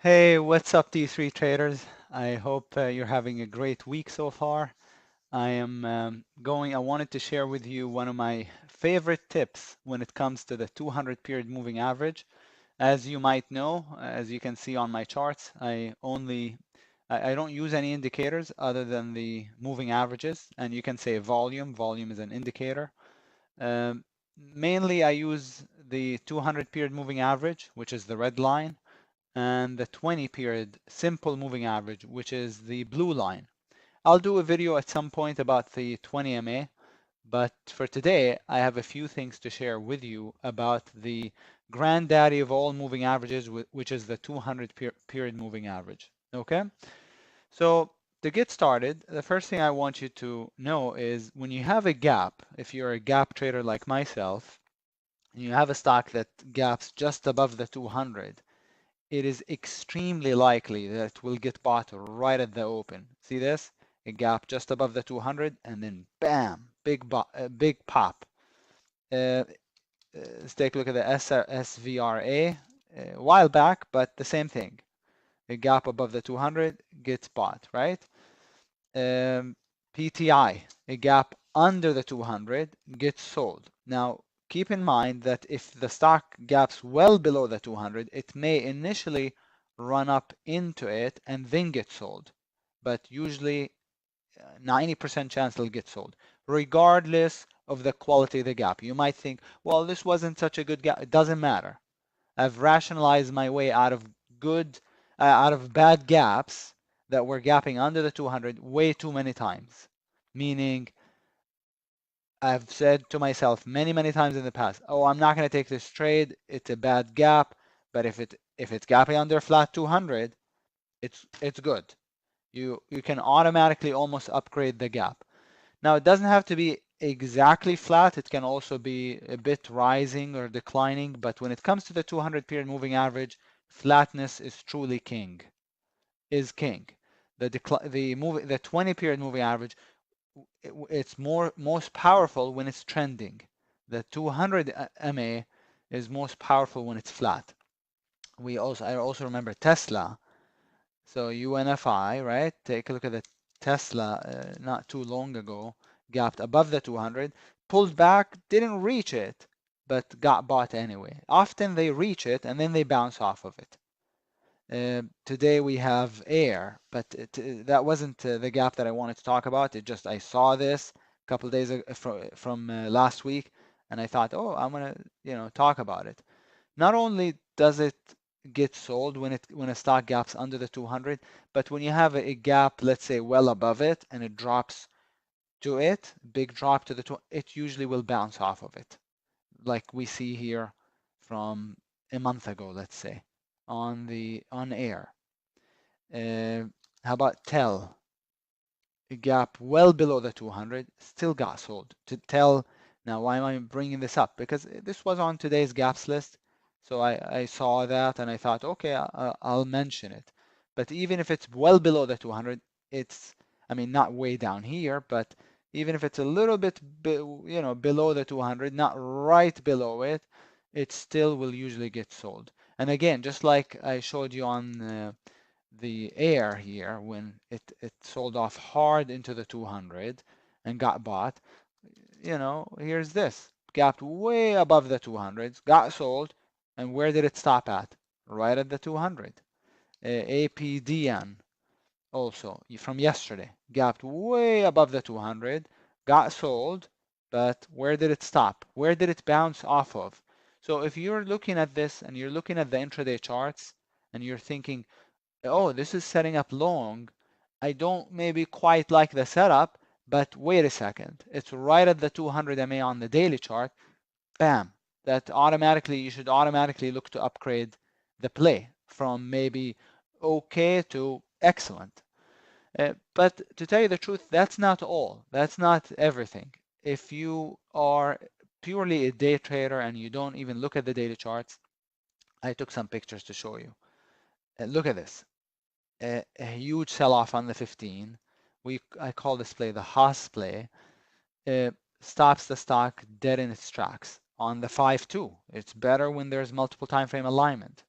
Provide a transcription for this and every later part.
Hey, what's up, D3 traders? I hope you're having a great week so far. I wanted to share with you one of my favorite tips when it comes to the 200 period moving average. As you might know, as you can see on my charts, I don't use any indicators other than the moving averages, and you can say volume. Volume is an indicator. Mainly, I use the 200 period moving average, which is the red line, and the 20 period simple moving average, which is the blue line. I'll do a video at some point about the 20 MA, but for today, I have a few things to share with you about the granddaddy of all moving averages, which is the 200 period moving average. Okay, so to get started, the first thing I want you to know is when you have a gap, if you're a gap trader like myself, and you have a stock that gaps just above the 200, it is extremely likely that it will get bought right at the open. See this? A gap just above the 200 and then bam, big pop. Let's take a look at the SVRA a while back, but the same thing. A gap above the 200 gets bought, right? PTI, a gap under the 200 gets sold. Now, keep in mind that if the stock gaps well below the 200, it may initially run up into it and then get sold. But usually 90% chance it'll get sold, regardless of the quality of the gap. You might think, well, this wasn't such a good gap. It doesn't matter. I've rationalized my way out of bad gaps that were gapping under the 200 way too many times. Meaning, I've said to myself many times in the past, oh, I'm not going to take this trade. It's a bad gap. But if it's gapping under flat 200, it's good. You can automatically almost upgrade the gap. Now, it doesn't have to be exactly flat. It can also be a bit rising or declining. But when it comes to the 200 period moving average, flatness is truly king. Is king. The 20 period moving average, it's most powerful when it's trending. The 200 MA is most powerful when it's flat. I also remember Tesla. So UNFI, right? Take a look at the Tesla not too long ago, gapped above the 200, pulled back, didn't reach it, but got bought anyway. Often they reach it and then they bounce off of it. Today we have air, but that wasn't the gap that I wanted to talk about. I saw this a couple days from last week, and I thought, oh, I'm gonna talk about it. Not only does it get sold when a stock gaps under the 200, but when you have a gap, let's say well above it, and it drops to it, big drop to the it usually will bounce off of it, like we see here from a month ago, let's say, on air. How about Tell? A gap well below the 200, still got sold. To Tell, now why am I bringing this up? Because this was on today's gaps list. So I saw that and I thought, okay, I'll mention it. But even if it's well below the 200, I mean, not way down here, but even if it's a little bit, below the 200, not right below it, it still will usually get sold. And again, just like I showed you on the air here when it sold off hard into the 200 and got bought, here's this. Gapped way above the 200s, got sold, and where did it stop at? Right at the 200. APDN also from yesterday, gapped way above the 200, got sold, but where did it stop? Where did it bounce off of? So if you're looking at this and you're looking at the intraday charts and you're thinking, oh, this is setting up long. I don't maybe quite like the setup, but wait a second. It's right at the 200 MA on the daily chart. Bam. You should automatically look to upgrade the play from maybe okay to excellent. But to tell you the truth, that's not all. That's not everything. If you are purely a day trader and you don't even look at the daily charts, I took some pictures to show you. Look at this. A huge sell-off on the 15. I call this play the Haas play. Stops the stock dead in its tracks on the 5-2. It's better when there's multiple time frame alignment.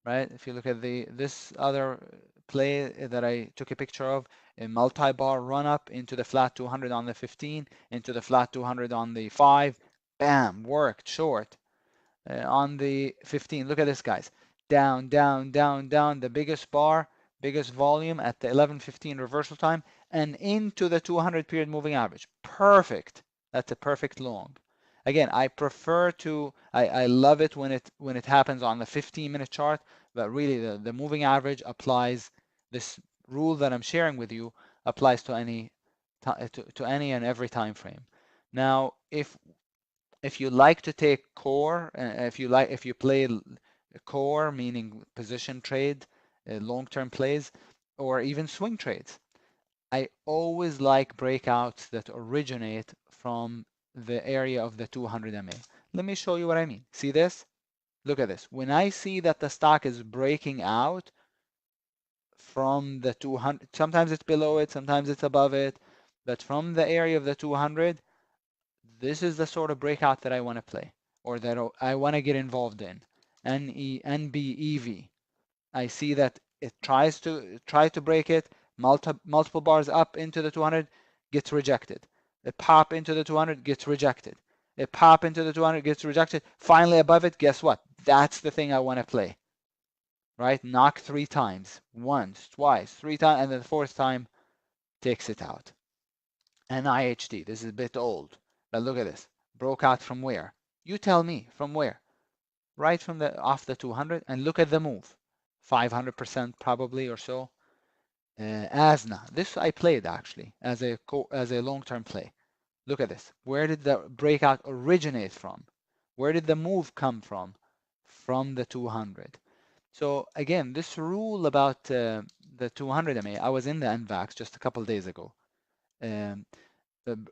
right? If you look at this other play that I took a picture of, a multi-bar run up into the flat 200 on the 15, into the flat 200 on the 5, bam, worked short. On the 15, look at this, guys. Down, down, down, down, the biggest bar, biggest volume at the 11:15 reversal time, and into the 200 period moving average. Perfect. That's a perfect long. Again, I love it when it happens on the 15-minute chart, but really the moving average applies. This rule that I'm sharing with you applies to any and every time frame. Now, if you like to take core, if you play core, meaning position trade, long-term plays, or even swing trades, I always like breakouts that originate from the area of the 200 MA. Let me show you what I mean. See this? Look at this. When I see that the stock is breaking out from the 200, sometimes it's below it, sometimes it's above it, but from the area of the 200, this is the sort of breakout that I want to play or that I want to get involved in. NBEV. I see that it tries to break it, multiple bars up into the 200, gets rejected. It pop into the 200, gets rejected. It pop into the 200, gets rejected. Finally above it, guess what? That's the thing I want to play, right? Knock 3 times, once, twice, 3 times, and then the fourth time takes it out. And IHD, this is a bit old, but look at this. Broke out from where? You tell me, from where? Right from the off the 200, and look at the move. 500% probably or so. ASNA, this I played actually as a long-term play. Look at this. Where did the breakout originate from? Where did the move come from? From the 200. So again, this rule about the 200 MA, I was in the NVAX just a couple days ago. Um,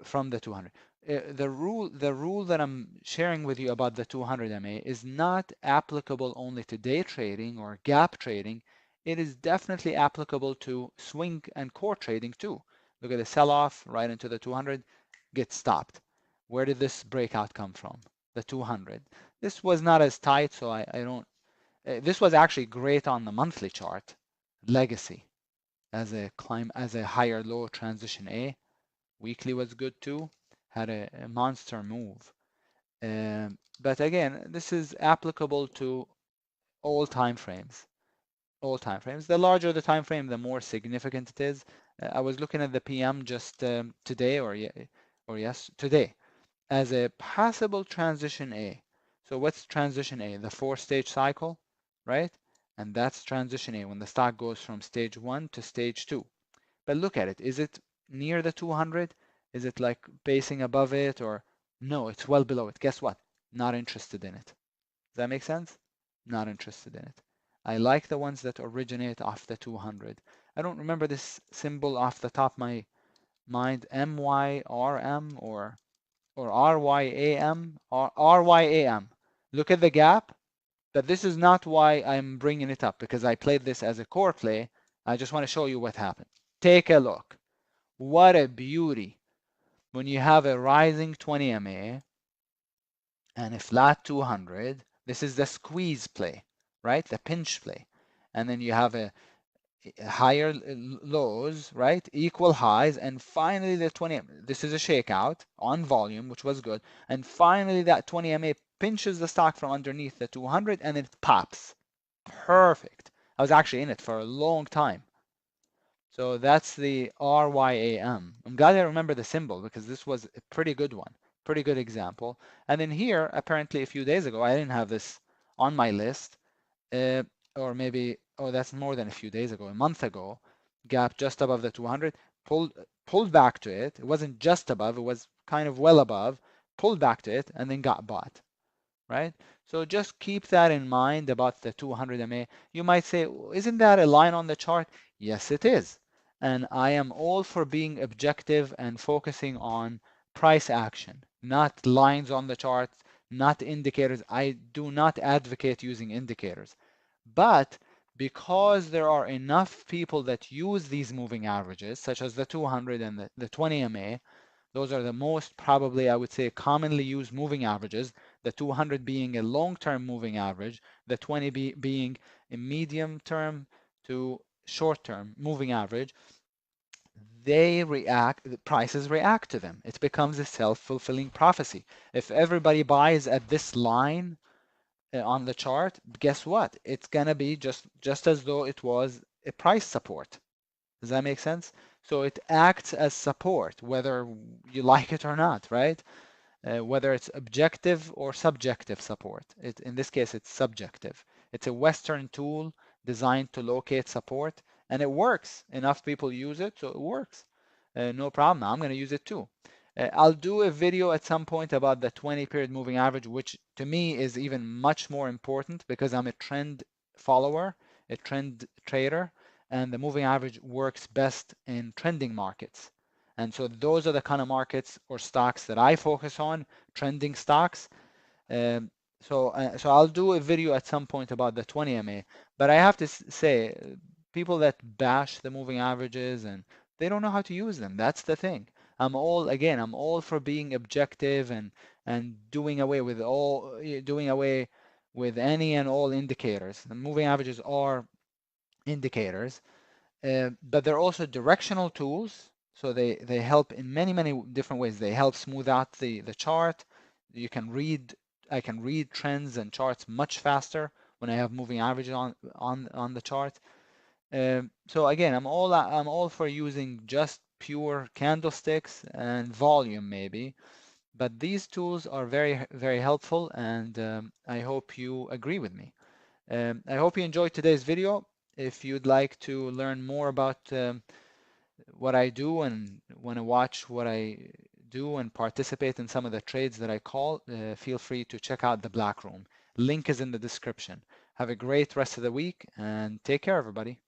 from the 200. The rule that I'm sharing with you about the 200 MA is not applicable only to day trading or gap trading. It is definitely applicable to swing and core trading too. Look at the sell-off right into the 200, get stopped. Where did this breakout come from? The 200. This was not as tight, so I don't. This was actually great on the monthly chart. Legacy as a higher low transition A. Weekly was good too, had a monster move. But again, this is applicable to all time frames. All time frames. The larger the time frame, the more significant it is. I was looking at the PM just today today as a possible transition A. So what's transition A? The 4-stage cycle, right? And that's transition A when the stock goes from stage 1 to stage 2. But look at it. Is it near the 200? Is it like pacing above it or no, it's well below it. Guess what? Not interested in it. Does that make sense? Not interested in it. I like the ones that originate off the 200. I don't remember this symbol off the top of my mind. MYRM or RYAM or RYAM. Look at the gap. But this is not why I'm bringing it up because I played this as a core play. I just want to show you what happened. Take a look. What a beauty when you have a rising 20 MA and a flat 200. This is the squeeze play, right? The pinch play. And then you have a higher lows, right? Equal highs. And finally the 20 MA. This is a shakeout on volume, which was good. And finally that 20 MA pinches the stock from underneath the 200 and it pops. Perfect. I was actually in it for a long time. So that's the RYAM. I'm glad I remember the symbol because this was a pretty good one, pretty good example. And then here, apparently a few days ago, I didn't have this on my list, uh, or maybe, oh, that's more than a few days ago, a month ago, gap just above the 200, pulled back to it. It wasn't just above, it was kind of well above, pulled back to it, and then got bought, right? So just keep that in mind about the 200 MA. You might say, isn't that a line on the chart? Yes, it is. And I am all for being objective and focusing on price action, not lines on the chart, not indicators. I do not advocate using indicators. But because there are enough people that use these moving averages, such as the 200 and the 20 MA, those are the most probably, I would say, commonly used moving averages, the 200 being a long-term moving average, the 20 being in medium term to short term moving average, they react, the prices react to them. It becomes a self-fulfilling prophecy. If everybody buys at this line on the chart, guess what? It's gonna be just as though it was a price support. Does that make sense? So it acts as support, whether you like it or not, right? Whether it's objective or subjective support. In this case, it's subjective. It's a Western tool designed to locate support, and it works. Enough people use it, so it works. No problem. I'm going to use it too. I'll do a video at some point about the 20 period moving average, which to me is even much more important because I'm a trend follower, a trend trader, and the moving average works best in trending markets. And so those are the kind of markets or stocks that I focus on, trending stocks. So I'll do a video at some point about the 20 MA. But I have to say, people that bash the moving averages and they don't know how to use them. That's the thing. I'm all for being objective and doing away with any and all indicators. The moving averages are indicators, but they're also directional tools. So they help in many different ways. They help smooth out the chart. You can read I can read trends and charts much faster when I have moving averages on the chart. So again, I'm all for using just pure candlesticks and volume maybe, but these tools are very helpful, and I hope you agree with me. I hope you enjoyed today's video. If you'd like to learn more about what I do and want to watch what I do and participate in some of the trades that I call, feel free to check out the Black Room. Link is in the description. Have a great rest of the week and take care, everybody.